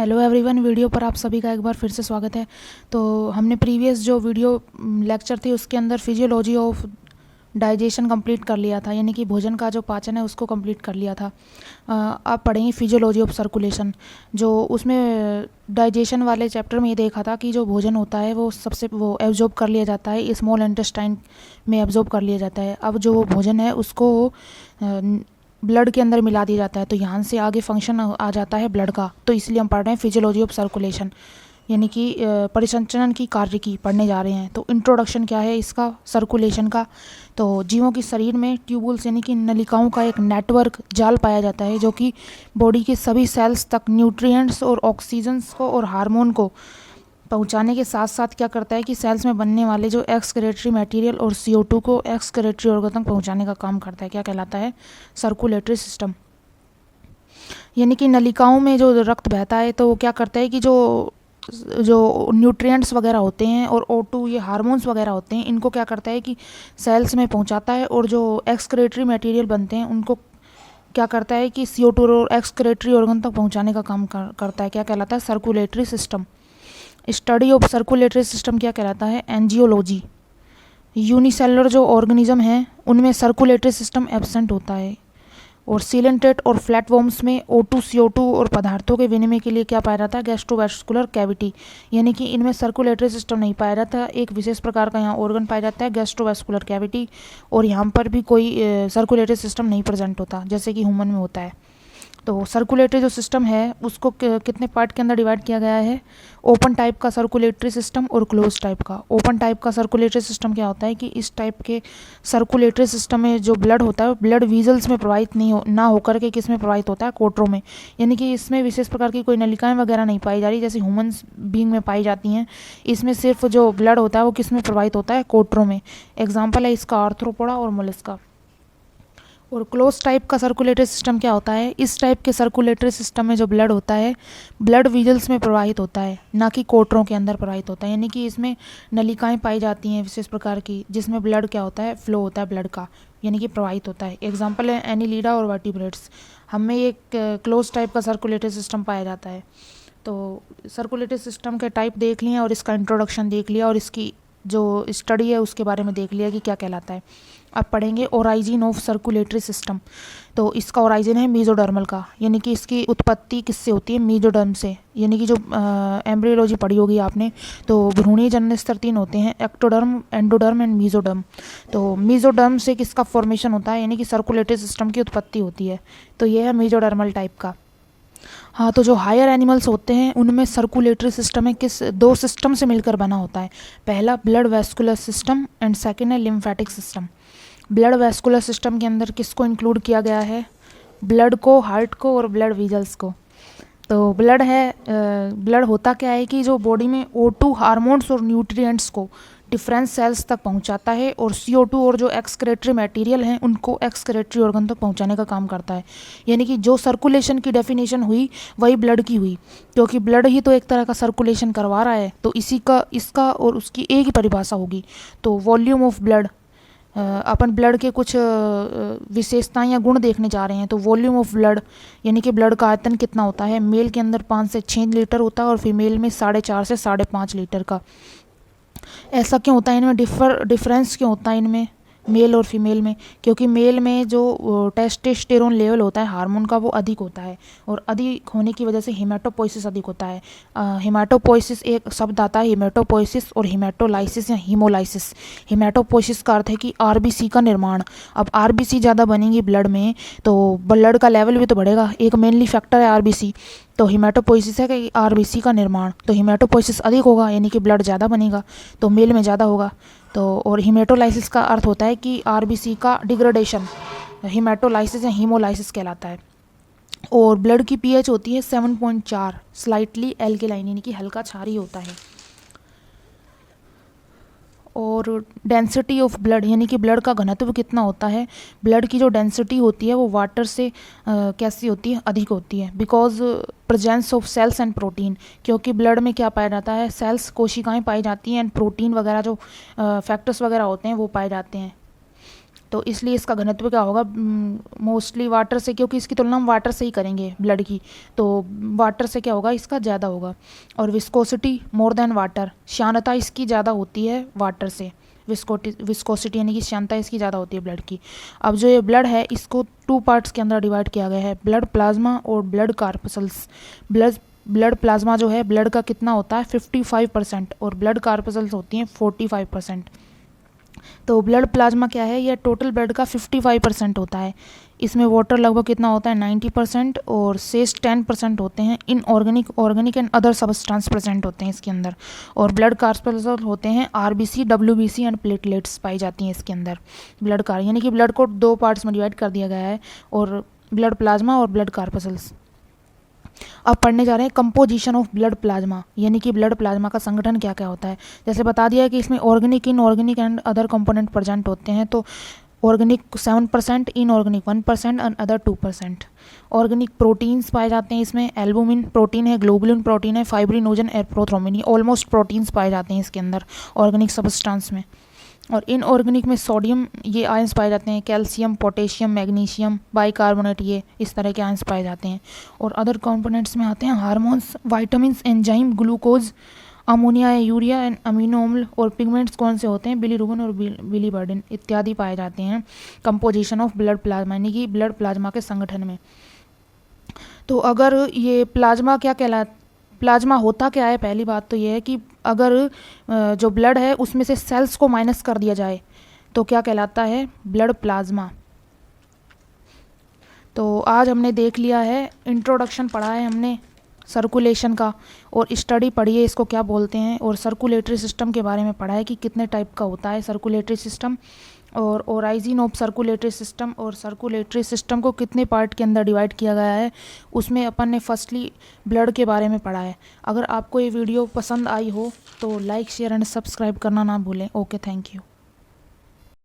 Hello everyone, video पर आप सभी का एक बार फिर से स्वागत है। तो हमने प्रीवियस जो वीडियो लेक्चर थी उसके अंदर फिजियोलॉजी ऑफ डाइजेशन कंप्लीट कर लिया था, यानी कि भोजन का जो पाचन है उसको कंप्लीट कर लिया था। आप पढ़ेंगे फिजियोलॉजी ऑफ सर्कुलेशन, जो उसमें डाइजेशन वाले चैप्टर में ये देखा था कि जो भोजन होता है वो एब्जॉर्ब कर लिया जाता है, स्मॉल इंटेस्टाइन में एब्जॉर्ब कर लिया जाता है। अब जो भोजन है उसको ब्लड के अंदर मिला दिया जाता है, तो यहाँ से आगे फंक्शन आ जाता है ब्लड का। तो इसलिए हम पढ़ रहे हैं फिजियोलॉजी ऑफ सर्कुलेशन, यानी कि परिसंचरण की कार्य की पढ़ने जा रहे हैं। तो इंट्रोडक्शन क्या है इसका, सर्कुलेशन का। तो जीवों के शरीर में ट्यूबुल्स यानी कि नलिकाओं का एक नेटवर्क जाल पाया जाता है, जो कि बॉडी के सभी सेल्स तक न्यूट्रिएंट्स और ऑक्सीजन्स को और हार्मोन को पहुंचाने के साथ साथ क्या करता है कि सेल्स में बनने वाले जो एक्सक्रेटरी मटेरियल और CO2 को एक्सक्रेटरी ऑर्गन तक पहुंचाने का काम करता है। क्या कहलाता है? Circulatory system. यानी कि नलिकाओं में जो रक्त बहता है तो वो क्या करता है कि जो न्यूट्रिएंट्स वगैरह होते हैं और O2 ये हार्मोन्स वगैरह होते हैं, इनको क्या करता है कि सेल्स में पहुंचाता है, और जो एक्सक्रेटरी मटेरियल बनते हैं उनको क्या करता है कि CO2 और एक्सक्रेटरी ऑर्गन तक पहुंचाने का काम करता है। क्या कहलाता है? Circulatory system. Study of circulatory system क्या कहलाता है? एंजियोलॉजी। यूनिसेलुलर जो ऑर्गेनिज्म हैं उनमें सर्कुलेटरी सिस्टम एब्सेंट होता है, और सीलेंटेट और फ्लैटवॉर्म्स में O2 CO2 और पदार्थों के विनिमय के लिए क्या पाया जाता है? Gastrovascular cavity. यानी कि इनमें सर्कुलेटरी सिस्टम नहीं पाया जाता, एक विशेष प्रकार का यहाँ ऑर्गन पाया जाता है गैस्ट्रोवैस्कुलर कैविटी, और यहाँ पर भी कोई सर्कुलेटरी सिस्टम नहीं प्रेजेंट होता जैसे कि ह्यूमन में होता है। तो सर्कुलेटरी जो सिस्टम है उसको कितने पार्ट के अंदर डिवाइड किया गया है? ओपन टाइप का सर्कुलेटरी सिस्टम और क्लोज टाइप का। ओपन टाइप का सर्कुलेटरी सिस्टम क्या होता है कि इस टाइप के सर्कुलेटरी सिस्टम में जो ब्लड होता है ब्लड वीजल्स में प्रवाहित ना होकर के किस में प्रवाहित होता है? कोटरों में। यानी कि इसमें विशेष प्रकार की कोई नलिकाएं वगैरह नहीं पाई जा रही जैसे ह्यूमंस बीइंग में पाई जाती हैं। इसमें सिर्फ जो ब्लड होता है वो किस में प्रवाहित होता है? कोटरों में। एग्जाम्पल है इसका आर्थ्रोपोडा और मोलस्का। और क्लोज टाइप का सर्कुलेटरी सिस्टम क्या होता है? इस टाइप के सर्कुलेटरी सिस्टम में जो ब्लड होता है ब्लड वीजल्स में प्रवाहित होता है, ना कि कोटरों के अंदर प्रवाहित होता है। यानी कि इसमें नलिकाएं पाई जाती हैं विशेष प्रकार की, जिसमें ब्लड क्या होता है? फ्लो होता है ब्लड का, यानी कि प्रवाहित होता है। एग्जाम्पल है एनीलिडा और वर्टिब्रेट्स। हमें एक क्लोज टाइप का सर्कुलेटरी सिस्टम पाया जाता है। तो सर्कुलेटरी सिस्टम के टाइप देख लिए और इसका इंट्रोडक्शन देख लिया, और इसकी जो स्टडी है उसके बारे में देख लिया कि क्या कहलाता है। अब पढ़ेंगे ओराइजिन ऑफ सर्कुलेटरी सिस्टम। तो इसका ओराइजिन है मीजोडर्मल का, यानी कि इसकी उत्पत्ति किससे होती है? मीजोडर्म से। यानी कि जो एम्ब्रियोलॉजी पढ़ी होगी आपने, तो भ्रूणीय जनन स्तर 3 होते हैं, एक्टोडर्म, एंडोडर्म एंड मीजोडर्म। तो मीजोडर्म से किसका फॉर्मेशन होता है? यानी कि सर्कुलेटरी सिस्टम की उत्पत्ति होती है। तो ये है मीजोडर्मल टाइप का। हाँ, तो जो हायर एनिमल्स होते हैं उनमें सर्कुलेटरी सिस्टम है किस दो सिस्टम से मिलकर बना होता है। पहला blood vascular system and second है lymphatic system. Blood vascular system के अंदर किसको इंक्लूड किया गया है? ब्लड को, हार्ट को और ब्लड वीजल्स को। तो ब्लड है, ब्लड होता क्या है कि जो बॉडी में O2 हार्मोन्स और न्यूट्रिएंट्स को डिफरेंट सेल्स तक पहुंचाता है, और CO2 और जो एक्सक्रेटरी मटेरियल हैं उनको एक्सक्रेटरी ऑर्गन तक पहुंचाने का काम करता है। यानी कि जो सर्कुलेशन की डेफिनेशन हुई वही ब्लड की हुई, क्योंकि ब्लड ही तो एक तरह का सर्कुलेशन करवा रहा है। तो इसका और उसकी एक ही परिभाषा होगी। तो volume of blood, upon blood के कुछ विशेषताएं या गुण देखने जा रहे हैं। तो वॉल्यूम ऑफ ब्लड यानी कि ब्लड का आयतन कितना होता है? मेल के अंदर 5 से 6 लीटर होता है और फीमेल में 4.5 से 5.5 लीटर का। ऐसा क्यों होता है? इनमें डिफरेंस क्यों होता है इनमें मेल और फीमेल में? क्योंकि मेल में जो टेस्टोस्टेरोन लेवल होता है हार्मोन का वो अधिक होता है, और अधिक होने की वजह से हेमाटोपोइसिस अधिक होता है। हेमाटोपोइसिस एक शब्द आता है, हेमाटोपोइसिस और हेमाटोलाइसिस या हीमोलाइसिस। हेमाटोपोइसिस का अर्थ है कि RBC का निर्माण। अब RBC ज़्यादा बनेंगी ब्लड में तो ब्लड का लेवल भी तो बढ़ेगा, एक मेनली फैक्टर है RBC। तो हेमाटोपोइसिस है कि RBC का निर्माण, तो हेमाटोपोइसिस अधिक होगा यानी कि ब्लड ज़्यादा बनेगा, तो मेल में ज़्यादा होगा। तो और हीमेटोलाइसिस का अर्थ होता है कि RBC का डिग्रेडेशन, हीमेटोलाइसिस या हीमोलाइसिस कहलाता है। और ब्लड की pH होती है 7.4, स्लाइटली एल्केलाइन यानी कि हल्का क्षारीय होता है। और डेंसिटी ऑफ ब्लड यानी कि ब्लड का घनत्व कितना होता है? ब्लड की जो डेंसिटी होती है वो वाटर से कैसी होती है? अधिक होती है, because presence of cells and protein. क्योंकि ब्लड में क्या पाया जाता है? सेल्स, कोशिकाएं पाई जाती हैं, एंड प्रोटीन वगैरह जो फैक्टर्स वगैरह होते हैं वो पाए जाते हैं। तो इसलिए इसका घनत्व क्या होगा, मोस्टली वाटर से, क्योंकि इसकी तुलना हम वाटर से ही करेंगे ब्लड की, तो वाटर से क्या होगा, इसका ज़्यादा होगा। और विस्कोसिटी मोर देन वाटर, श्यानता इसकी ज़्यादा होती है वाटर से, विस्कोसिटी यानी कि श्यानता इसकी ज़्यादा होती है ब्लड की। अब जो ये ब्लड है इसको 2 पार्ट्स के अंदर डिवाइड किया गया है, ब्लड प्लाज्मा और ब्लड कार्पसल्स। ब्लड प्लाज्मा जो है ब्लड का कितना होता है 55% और ब्लड कार्पसल्स होती हैं 45%। तो ब्लड प्लाज्मा क्या है, यह टोटल ब्लड का 55% होता है। इसमें वाटर लगभग कितना होता है 90% और शेष 10% होते हैं organic and other substance present होते हैं इसके अंदर। और ब्लड कार्पसल्स होते हैं आरबीसी, डब्ल्यूबीसी एंड प्लेटलेट्स पाई जाती हैं इसके अंदर। ब्लड कार यानी कि ब्लड को 2 पार्ट्स में डिवाइड कर दिया गया है, और ब्लड प्लाज्मा और ब्लड कार्पसल्स। अब पढ़ने जा रहे हैं कंपोजिशन ऑफ ब्लड प्लाज्मा, यानी कि ब्लड प्लाज्मा का संगठन क्या क्या होता है। जैसे बता दिया है कि इसमें organic, inorganic and other component present होते हैं। तो organic 7%, inorganic 1% and other 2%। Organic proteins पाए जाते हैं इसमें, एल्बुमिन प्रोटीन है, ग्लोबुलिन प्रोटीन है, फाइब्रिनोजन, एप्रोथ्रोम्बिन, ये ऑलमोस्ट प्रोटीन्स पाए जाते हैं इसके अंदर ऑर्गेनिक सब्सटेंस में। और इनऑर्गेनिक में सोडियम, ये आयंस पाए जाते हैं, कैल्शियम, पोटेशियम, मैग्नीशियम, बाइकार्बोनेट, ये इस तरह के आयंस पाए जाते हैं। और अदर कंपोनेंट्स में आते हैं hormones, vitamins, enzyme, glucose, ammonia, urea and amino अम्ल। और पिगमेंट्स कौन से होते हैं, बिलीरुबिन और बिलीवर्डिन इत्यादि पाए जाते हैं कंपोजिशन ऑफ ब्लड प्लाज्मा, यानी कि ब्लड प्लाज्मा के संगठन में। तो अगर ये प्लाज्मा क्या कहलाता, प्लाज्मा होता क्या है, पहली बात तो ये है कि अगर जो ब्लड है उसमें से सेल्स को माइनस कर दिया जाए तो क्या कहलाता है, ब्लड प्लाज्मा। तो आज हमने देख लिया है, इंट्रोडक्शन पढ़ा है हमने सर्कुलेशन का, और स्टडी पढ़ी है इसको क्या बोलते हैं, और सर्कुलेटरी सिस्टम के बारे में पढ़ा है कि कितने टाइप का होता है सर्कुलेटरी सिस्टम, और ओराइजिन ऑफ सर्कुलेटरी सिस्टम, और सर्कुलेटरी सिस्टम को कितने पार्ट के अंदर डिवाइड किया गया है, उसमें अपन ने फर्स्टली ब्लड के बारे में पढ़ा है। अगर आपको ये वीडियो पसंद आई हो तो लाइक, शेयर एंड सब्सक्राइब करना ना भूलें। Okay, thank you.